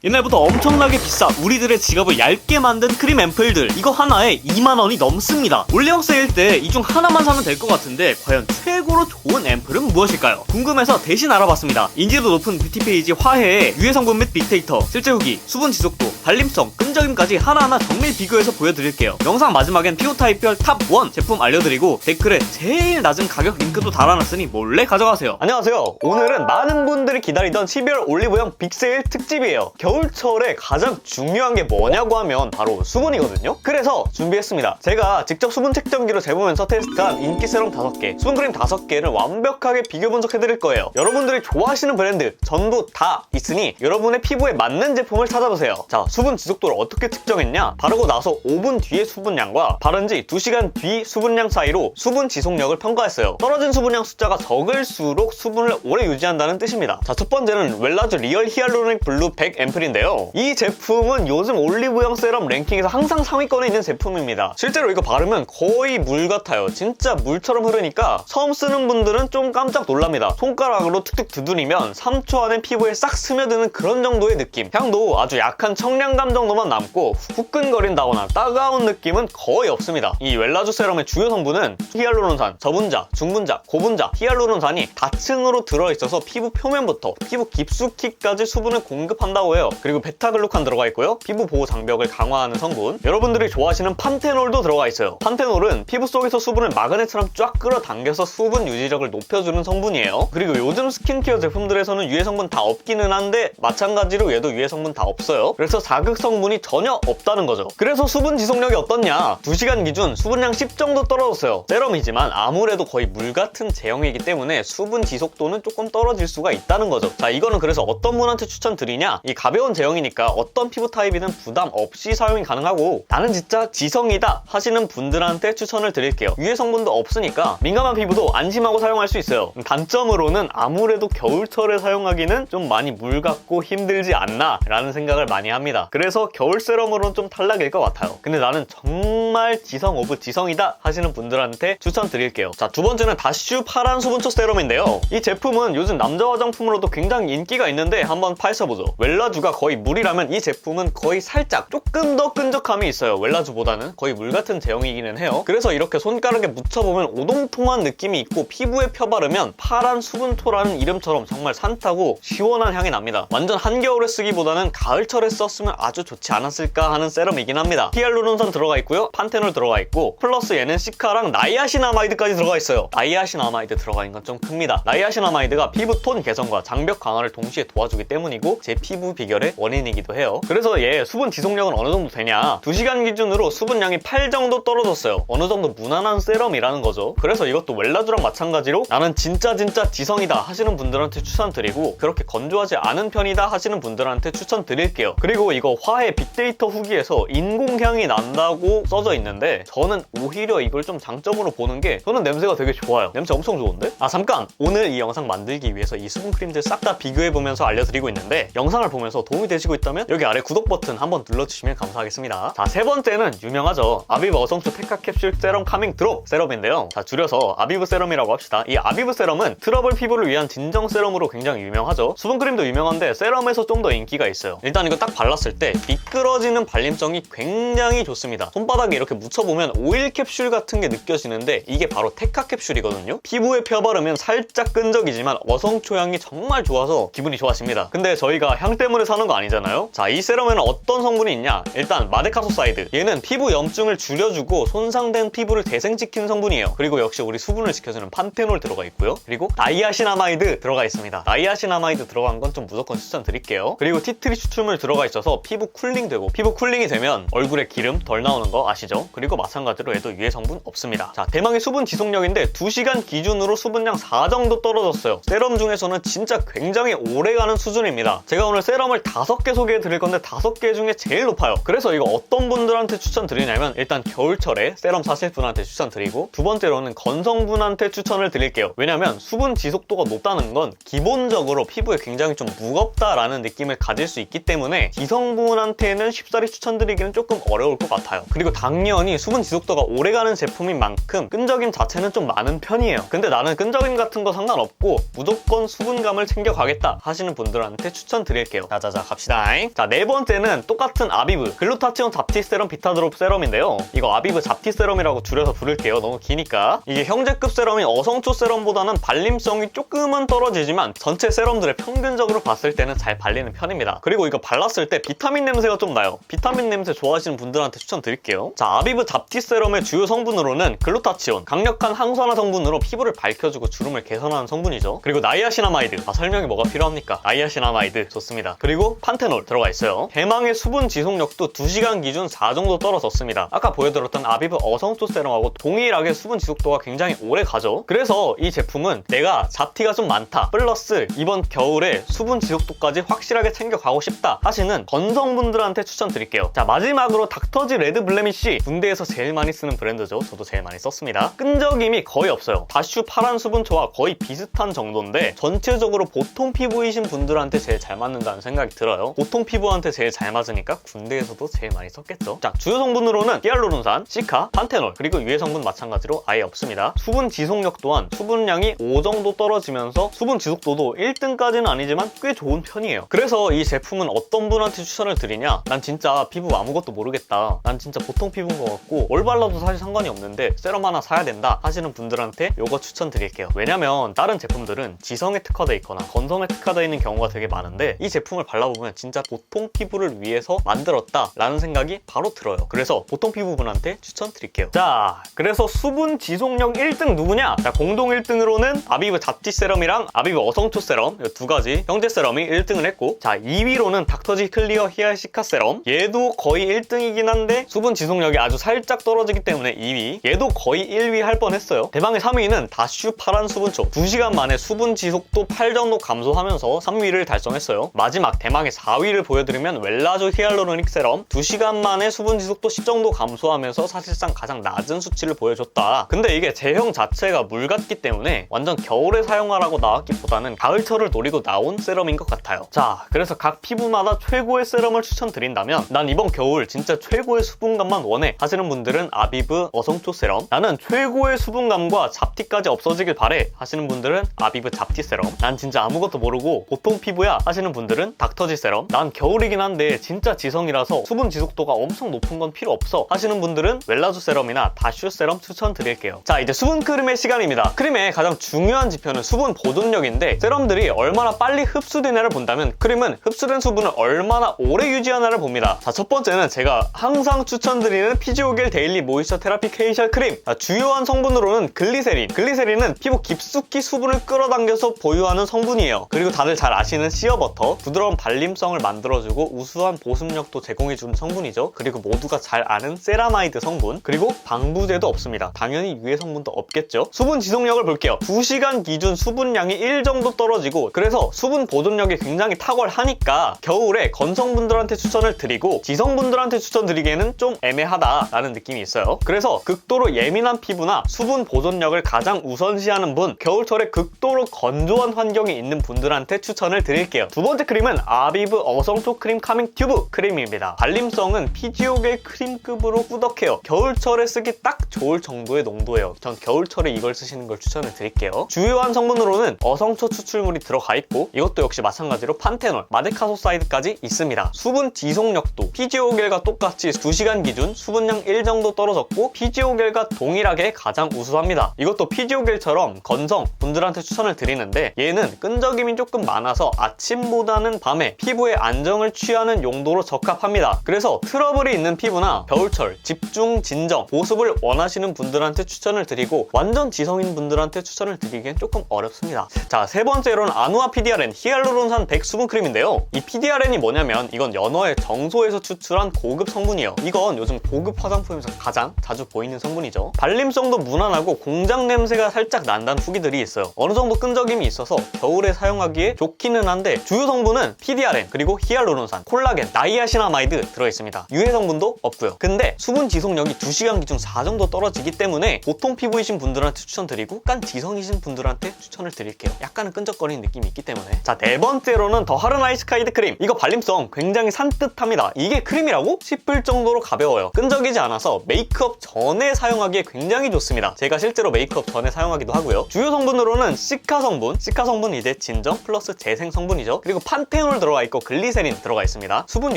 옛날부터 엄청나게 비싸 우리들의 지갑을 얇게 만든 크림 앰플들, 이거 하나에 2만원이 넘습니다. 올리형 세일 때 이 중 하나만 사면 될 것 같은데 과연 최고로 좋은 앰플은 무엇일까요? 궁금해서 대신 알아봤습니다. 인지도 높은 뷰티 페이지 화해의 유해 성분 및 빅데이터, 실제 후기, 수분 지속도, 발림성, 끈적임까지 하나하나 정밀 비교해서 보여드릴게요. 영상 마지막엔 피부 타입별 탑 1 제품 알려드리고 댓글에 제일 낮은 가격 링크도 달아놨으니 몰래 가져가세요. 안녕하세요. 오늘은 많은 분들이 기다리던 12월 올리브영 빅세일 특집이에요. 겨울철에 가장 중요한 게 뭐냐고 하면 바로 수분이거든요. 그래서 준비했습니다. 제가 직접 수분 측정기로 재보면서 테스트한 인기 세럼 5개, 수분크림 5개를 완벽하게 비교 분석해드릴 거예요. 여러분들이 좋아하시는 브랜드 전부 다 있으니 여러분의 피부에 맞는 제품을 찾아보세요. 자, 수분 지속도를 어떻게 측정했냐? 바르고 나서 5분 뒤의 수분량과 바른 지 2시간 뒤 수분량 사이로 수분 지속력을 평가했어요. 떨어진 수분량 숫자가 적을수록 수분을 오래 유지한다는 뜻입니다. 자, 첫 번째는 웰라쥬 리얼 히알루로닉 블루 100 앰플인데요. 이 제품은 요즘 올리브영 세럼 랭킹에서 항상 상위권에 있는 제품입니다. 실제로 이거 바르면 거의 물 같아요. 진짜 물처럼 흐르니까 처음 쓰는 분들은 좀 깜짝 놀랍니다. 손가락으로 툭툭 두드리면 3초 안에 피부에 싹 스며드는 그런 정도의 느낌. 향도 아주 약한 청량감 정도만 남고 후끈거린다거나 따가운 느낌은 거의 없습니다. 이 웰라쥬 세럼의 주요 성분은 히알루론산, 저분자, 중분자, 고분자, 히알루론산이 다층으로 들어있어서 피부 표면부터 피부 깊숙이까지 수분을 공급한다고 해요. 그리고 베타글루칸 들어가 있고요. 피부 보호 장벽을 강화하는 성분, 여러분들이 좋아하시는 판테놀도 들어가 있어요. 판테놀은 피부 속에서 수분을 마그넷처럼 쫙 끌어당겨서 수분 유지력을 높여주는 성분이에요. 그리고 요즘 스킨케어 제품들에서는 유해 성분 다 없기는 한데 마찬가지로 얘도 유해 성분 다 없어요. 그래서 자극 성분이 전혀 없다는 거죠. 그래서 수분 지속력이 어떻냐? 2시간 기준 수분량 10 정도 떨어졌어요. 세럼이지만 아무래도 거의 물 같은 제형이기 때문에 수분 지속도는 조금 떨어질 수가 있다는 거죠. 자, 이거는 그래서 어떤 분한테 추천드리냐? 이 가벼운 제형이니까 어떤 피부 타입이든 부담 없이 사용이 가능하고 나는 진짜 지성이다 하시는 분들한테 추천을 드릴게요. 유해 성분도 없으니까 민감한 피부도 안심하고 사용할 수 있어요. 단점으로는 아무래도 겨울철에 사용하기는 좀 많이 물 같고 힘들지 않나 라는 생각을 많이 합니다. 그래서 겨울 세럼으로는 좀 탈락일 것 같아요. 근데 나는 정말 지성 오브 지성이다 하시는 분들한테 추천드릴게요. 자, 두 번째는 다슈 파란 수분초 세럼인데요. 이 제품은 요즘 남자 화장품으로도 굉장히 인기가 있는데 한번 파헤쳐보죠. 웰라쥬가 거의 물이라면 이 제품은 거의 살짝 조금 더 끈적함이 있어요. 웰라쥬보다는 거의 물 같은 제형이기는 해요. 그래서 이렇게 손가락에 묻혀보면 오동통한 느낌이 있고 피부에 펴바르면 파란 수분토라는 이름처럼 정말 산타고 시원한 향이 납니다. 완전 한겨울에 쓰기보다는 가을철에 썼으면 아주 좋지 않았을까 하는 세럼이긴 합니다. 히알루론산 들어가 있고요. 판테놀 들어가 있고 플러스 얘는 시카랑 나이아신아마이드까지 들어가 있어요. 나이아신아마이드 들어가 있는 건 좀 큽니다. 나이아신아마이드가 피부 톤 개선과 장벽 강화를 동시에 도와주기 때문이고 제 피부 비결의 원인이기도 해요. 그래서 얘 수분 지속력은 어느 정도 되냐? 2시간 기준으로 수분량이 8 정도 떨어졌어요. 어느 정도 무난한 세럼이라는 거죠. 그래서 이것도 웰라쥬랑 마찬가지로 나는 진짜 지성이다 하시는 분들한테 추천드리고 그렇게 건조하지 않은 편이다 하시는 분들한테 추천드릴게요. 그리고 이거 화해 빅데이터 후기에서 인공향이 난다고 써져 있는데 저는 오히려 이걸 좀 장점으로 보는 게 저는 냄새가 되게 좋아요. 냄새 엄청 좋은데? 아, 잠깐! 오늘 이 영상 만들기 위해서 이 수분크림들 싹 다 비교해보면서 알려드리고 있는데 영상을 보면서 도움이 되시고 있다면 여기 아래 구독 버튼 한번 눌러주시면 감사하겠습니다. 자, 세 번째는 유명하죠. 아비브 어성초 테카 캡슐 세럼 카밍 드롭 세럼인데요. 자, 줄여서 아비브 세럼이라고 합시다. 이 아비브 세럼은 트러블 피부를 위한 진정 세럼으로 굉장히 유명하죠. 수분크림도 유명한데 세럼에서 좀 더 인기가 있어요. 일단 이거 딱 발랐을 때 미끄러지는 발림성이 굉장히 좋습니다. 손바닥에 이렇게 묻혀보면 오일 캡슐 같은 게 느껴지는데 이게 바로 테카 캡슐이거든요. 피부에 펴바르면 살짝 끈적이지만 어성초 향이 정말 좋아서 기분이 좋아집니다. 근데 저희가 향 때문에 사는 거 아니잖아요. 자, 이 세럼에는 어떤 성분이 있냐? 일단 마데카소사이드, 얘는 피부 염증을 줄여주고 손상된 피부를 대생시키는 성분이에요. 그리고 역시 우리 수분을 지켜주는 판테놀 들어가 있고요. 그리고 나이아신아마이드 들어가 있습니다. 나이아신아마이드 들어간 건 좀 무조건 추천드릴게요. 그리고 티트리 추출물 들어가 있어서 피부 쿨링되고 피부 쿨링이 되면 얼굴에 기름 덜 나오는 거 아시죠? 그리고 마찬가지로 얘도 유해 성분 없습니다. 자, 대망의 수분 지속력인데 2시간 기준으로 수분량 4 정도 떨어졌어요. 세럼 중에서는 진짜 굉장히 오래가는 수준입니다. 제가 오늘 세럼을 5개 소개해 드릴 건데 5개 중에 제일 높아요. 그래서 이거 어떤 분들한테 추천드리냐면 일단 겨울철에 세럼 사실 분한테 추천드리고 두 번째로는 건성분한테 추천을 드릴게요. 왜냐면 수분 지속도가 높다는 건 기본적으로 피부에 굉장히 좀 무겁다라는 느낌을 가질 수 있기 때문에 지성분한테는 쉽사리 추천드리기는 조금 어려울 것 같아요. 그리고 당연히 수분 지속도가 오래가는 제품인 만큼 끈적임 자체는 좀 많은 편이에요. 근데 나는 끈적임 같은 거 상관없고 무조건 수분감을 챙겨가겠다 하시는 분들한테 추천드릴게요. 자자 갑시다. 자, 네 번째는 똑같은 아비브 글루타치온 잡티 세럼 비타드롭 세럼인데요. 이거 아비브 잡티 세럼이라고 줄여서 부를게요. 너무 기니까. 이게 형제급 세럼인 어성초 세럼보다는 발림성이 조금은 떨어지지만 전체 세럼들의 평균적으로 봤을 때는 잘 발리는 편입니다. 그리고 이거 발랐을 때 비타민 냄새가 좀 나요. 비타민 냄새 좋아하시는 분들한테 추천드릴게요. 자, 아비브 잡티 세럼의 주요 성분으로는 글루타치온, 강력한 항산화 성분으로 피부를 밝혀주고 주름을 개선하는 성분이죠. 그리고 나이아시나마이드, 설명이 뭐가 필요합니까? 나이아시나마이드 좋습니다. 그리고 판테놀 들어가 있어요. 대망의 수분 지속력도 2시간 기준 4 정도 떨어졌습니다. 아까 보여드렸던 아비브 어성초 세럼하고 동일하게 수분 지속도가 굉장히 오래 가죠. 그래서 이 제품은 내가 잡티가 좀 많다 플러스 이번 겨울에 수분 지속도까지 확실하게 챙겨가고 싶다 하시는 건성분들한테 추천드릴게요. 자, 마지막으로 닥터지 레드 블레미쉬, 군대에서 제일 많이 쓰는 브랜드죠. 저도 제일 많이 썼습니다. 끈적임이 거의 없어요. 다슈 파란 수분초와 거의 비슷한 정도인데 전체적으로 보통 피부이신 분들한테 제일 잘 맞는다는 생각이 들어요. 보통 피부한테 제일 잘 맞으니까 군대에서도 제일 많이 썼겠죠. 자, 주요 성분으로는 히알루론산, 시카, 판테놀, 그리고 유해 성분 마찬가지로 아예 없습니다. 수분 지속력 또한 수분량이 5 정도 떨어지면서 수분 지속도도 1등까지는 아니지만 꽤 좋은 편이에요. 그래서 이 제품은 어떤 분한테 추천을 드리냐? 난 진짜 피부 아무것도 모르겠다, 난 진짜 보통 피부인 것 같고 뭘 발라도 사실 상관이 없는데 세럼 하나 사야 된다 하시는 분들한테 이거 추천드릴게요. 왜냐면 다른 제품들은 지성에 특화되어 있거나 건성에 특화되어 있는 경우가 되게 많은데 이 제품을 발라보면 진짜 보통 피부를 위해서 만들었다 라는 생각이 바로 들어요. 그래서 보통 피부분한테 추천드릴게요. 자, 그래서 수분 지속력 1등 누구냐? 자, 공동 1등으로는 아비브 잡티 세럼이랑 아비브 어성초 세럼 이 두 가지 형제 세럼이 1등을 했고, 자, 2위로는 닥터지 클리어 히알 시카 세럼, 얘도 거의 1등이긴 한데 수분 지속력이 아주 살짝 떨어지기 때문에 2위, 얘도 거의 1위 할 뻔했어요. 대망의 3위는 다슈 파란 수분초, 2시간 만에 수분 지속도 8 정도 감소하면서 3위를 달성했어요. 마지막 대망의 4위를 보여드리면 웰라조 히알루로닉 세럼, 2시간 만에 수분 지속도 10 정도 감소하면서 사실상 가장 낮은 수치를 보여줬다. 근데 이게 제형 자체가 물 같기 때문에 완전 겨울에 사용하라고 나왔기보다는 가을철을 노리고 나온 세럼인 것 같아요. 자, 그래서 각 피부마다 최고의 세럼을 추천드린다면 난 이번 겨울 진짜 최고의 수분감만 원해 하시는 분들은 아비브 어성초 세럼, 나는 최고의 수분감과 잡티까지 없어지길 바래 하시는 분들은 아비브 잡티 세럼, 난 진짜 아무것도 모르고 보통 피부야 하시는 분들은 닥터지 세럼, 난 겨울이긴 한데 진짜 지성이라서 수분 지속도가 엄청 높은 건 필요 없어 하시는 분들은 웰라조 세럼이나 다슈 세럼 추천드릴게요. 자, 이제 수분 크림의 시간입니다. 크림의 가장 중요한 지표는 수분 보존력인데 세럼들이 얼마나 빨리 흡수되냐를 본다면 크림은 흡수된 수분을 얼마나 오래 유지하나를 봅니다. 자, 첫 번째는 제가 항상 추천드리는 피지오겔 데일리 모이스처 테라피 페이셜 크림. 자, 주요한 성분으로는 글리세린, 글리세린은 피부 깊숙이 수분을 끌어당겨서 보유하는 성분이에요. 그리고 다들 잘 아시는 시어버터, 부드러운 발림성을 만들어주고 우수한 보습력도 제공해주는 성분이죠. 그리고 모두가 잘 아는 세라마이드 성분, 그리고 방부제도 없습니다. 당연히 유해 성분도 없겠죠. 수분 지속력을 볼게요. 2시간 기준 수분량이 1 정도 떨어지고, 그래서 수분 보존력이 굉장히 탁월하니까 겨울에 건성분들한테 추천을 드리고 지성분들한테 추천드리기에는 좀 애매하다라는 느낌이 있어요. 그래서 극도로 예민한 피부나 수분 보존력을 가장 우선시하는 분, 겨울철에 극도로 건조한 환경이 있는 분들한테 추천을 드릴게요. 두 번째 크림은 아비브 어성초 크림 카밍 튜브 크림입니다. 발림성은 피지오겔 크림급으로 꾸덕해요. 겨울철에 쓰기 딱 좋을 정도의 농도예요. 전 겨울철에 이걸 쓰시는 걸 추천을 드릴게요. 주요한 성분으로는 어성초 추출물이 들어가 있고, 이것도 역시 마찬가지로 판테놀, 마데카소사이드까지 있습니다. 수분 지속력도 피지오겔과 똑같이 2시간 기준 수분량 1 정도 떨어졌고 피지오겔과 동일하게 가장 우수합니다. 이것도 피지오겔처럼 건성 분들한테 추천을 드리는데 얘는 끈적임이 조금 많아서 아침보다는 밤에 피부에 안정을 취하는 용도로 적합합니다. 그래서 트러블이 있는 피부나 겨울철 집중 진정 보습을 원하시는 분들한테 추천을 드리고 완전 지성인 분들한테 추천을 드리기엔 조금 어렵습니다. 자, 세 번째로는 아누아 PDRN 히알루론산 100 수분 크림인데요. 이 PDRN이 뭐냐면 이건 연어의 정소에서 추출한 고급 성분이에요. 이건 요즘 고급 화장품에서 가장 자주 보이는 성분이죠. 발림성도 무난하고 공장 냄새가 살짝 난다는 후기들이 있어요. 어느 정도 끈적임이 있어서 겨울에 사용하기에 좋기는 한데 주요 성분은 PDRN 그리고 히알루론산, 콜라겐, 나이아시나마이드 들어있습니다. 유해 성분도 없고요. 근데 수분 지속력이 2시간 기준 4 정도 떨어지기 때문에 보통 피부이신 분들한테 추천드리고 약간 지성이신 분들한테 추천을 드릴게요. 약간은 끈적거리는 느낌이 있기 때문에. 자, 네 번째로는 더 하른 아이스카이드 크림. 이거 발림성 굉장히 산뜻합니다. 이게 크림이라고? 싶을 정도로 가벼워요. 끈적이지 않아서 메이크업 전에 사용하기에 굉장히 좋습니다. 제가 실제로 메이크업 전에 사용하기도 하고요. 주요 성분으로는 시카 성분, 시카 성분은 이제 진정 플러스 재생 성분이죠. 그리고 판테놀 들어가 있고 글리세린 들어가 있습니다. 수분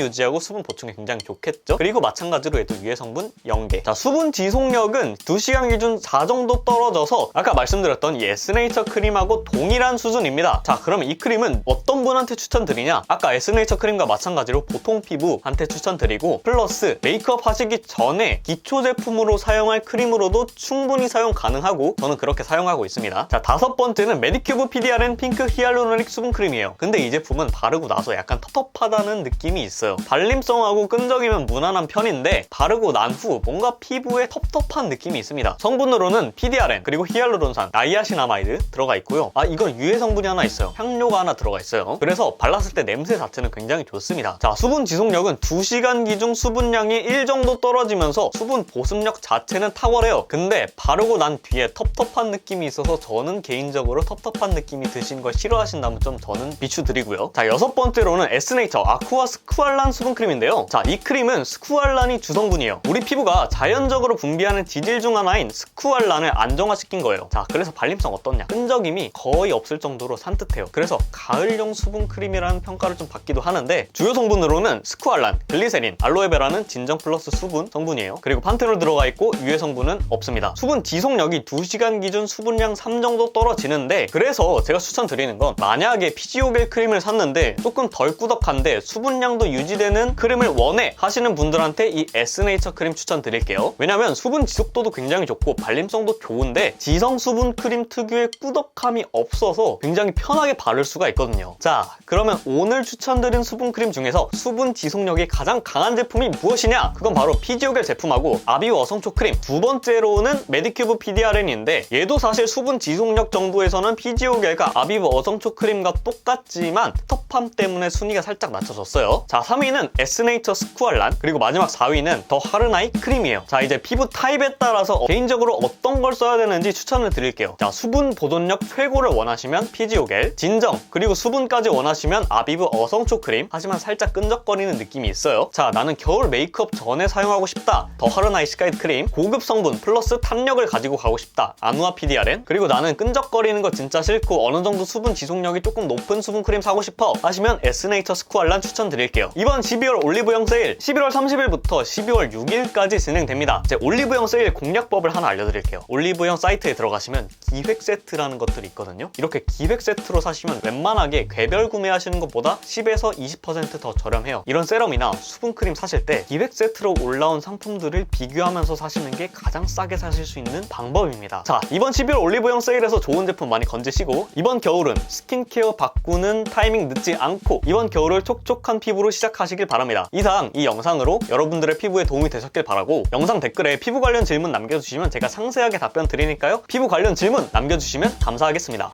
유지하고 수분 보충에 굉장히 좋겠죠. 그리고 마찬가지로 얘도 유해 성분 0개. 자, 수분 지속력은 2시간 기준 4 정도 떨어져서 아까 말씀드렸던 이 에스네이처 크림하고 동일한 수준입니다. 자, 그러면 이 크림은 어떤 분한테 추천드리냐? 아까 에스네이처 크림과 마찬가지로 보통 피부한테 추천드리고 플러스 메이크업 하시기 전에 기초 제품으로 사용할 크림으로도 충분히 사용 가능하고 저는 그렇게 사용하고 있습니다. 자, 5번째는 메디큐브 PDRN 핑크 히알루로닉 수분 크림이에요. 근데 이 제품은 바르고 나서 약간 텁텁하다는 느낌이 있어요. 발림성하고 끈적이면 무난한 편인데 바르고 난 후 뭔가 피부에 텁텁한 느낌이 있습니다. 성분으로는 PDRN 그리고 히알루론산, 나이아신아마이드 들어가 있고요. 아, 이건 유해 성분이 하나 있어요. 향료가 하나 들어가 있어요. 그래서 발랐을 때 냄새 자체는 굉장히 좋습니다. 자, 수분 지속력은 2시간 기준 수분량이 1 정도 떨어지면서 수분 보습력 자체는 탁월해요. 근데 바르고 난 뒤에 텁텁한 느낌이 있어서 저는 개인적으로 텁텁한 느낌이 드신 걸 싫어하신다면 좀 저는 비추드리고요. 자, 6번째로는 에스네이처 아쿠아 스쿠알란 수분크림인데요. 자, 이 크림은 스쿠알란이 주성분이에요. 우리 피부가 자연적으로 분비하는 지질 중 하나인 스쿠알란을 안정화시킨 거예요. 자, 그래서 발림성 어떻냐? 끈적임이 거의 없을 정도로 산뜻해요. 그래서 가을용 수분크림이라는 평가를 좀 받기도 하는데 주요 성분으로는 스쿠알란, 글리세린, 알로에베라는 진정 플러스 수분 성분이에요. 그리고 판테놀 들어가 있고 유해 성분은 없습니다. 수분 지속력이 2시간 기준 수분량 3 정도 떨어지는데 그래서 제가 추천드리는 건 만약에 피지오겔 크림을 샀는데 조금 덜 꾸덕한데 수분량도 유지되는 크림을 원해 하시는 분들한테 이 에스네이처 크림 추천드릴게요. 왜냐면 수분 지속도도 굉장히 좋고 발림성도 좋은데 지성 수분 크림 특유의 꾸덕함이 없어서 굉장히 편하게 바를 수가 있거든요. 자, 그러면 오늘 추천드린 수분 크림 중에서 수분 지속력이 가장 강한 제품이 무엇이냐? 그건 바로 피지오겔 제품하고 아비오 어성초 크림. 두 번째로는 메디큐브 PDRN인데 얘도 사실 수분 지속력 정도에서는 피지오겔과 아비오 어성초 크림과 똑같지만 텁함 때문에 순위가 살짝 낮춰졌어요. 자, 3위는 에스네이처 스쿠알란, 그리고 마지막 4위는 더 하르나이 크림이에요. 자, 이제 피부 타입에 따라서 개인적으로 어떤 걸 써야 되는지 추천을 드릴게요. 자, 수분 보존력 최고를 원하시면 피지오겔, 진정 그리고 수분까지 원하시면 아비브 어성초 크림. 하지만 살짝 끈적거리는 느낌이 있어요. 자, 나는 겨울 메이크업 전에 사용하고 싶다. 더 하르나이 스카이드 크림. 고급 성분 플러스 탄력을 가지고 가고 싶다. 아누아 PDRN. 그리고 나는 끈적거리는 거 진짜 싫고 어느 정도 수분 지속력이 조금 높은 수분 크림 사고 싶어 하시면 에스네이처 스쿠알란 추천드릴게요. 이번 12월 올리브영 세일 11월 30일부터 12월 6일까지 진행됩니다. 이제 올리브영 세일 공략법을 하나 알려드릴게요. 올리브영 사이트에 들어가시면 기획 세트라는 것들이 있거든요. 이렇게 기획 세트로 사시면 웬만하게 개별 구매하시는 것보다 10에서 20% 더 저렴해요. 이런 세럼이나 수분크림 사실 때 기획 세트로 올라온 상품들을 비교하면서 사시는 게 가장 싸게 사실 수 있는 방법입니다. 자, 이번 12월 올리브영 세일에서 좋은 제품 많이 건지시고 이번 겨울은 스킨케어 바꾸는 타이밍 늦지 않고 이번 겨울을 촉촉한 피부로 시작하시길 바랍니다. 이상 이 영상으로 여러분들의 피부에 도움이 되셨길 바라고 영상 댓글에 피부 관련 질문 남겨주시면 제가 상세하게 답변 드리니까요. 피부 관련 질문 남겨주시면 감사하겠습니다.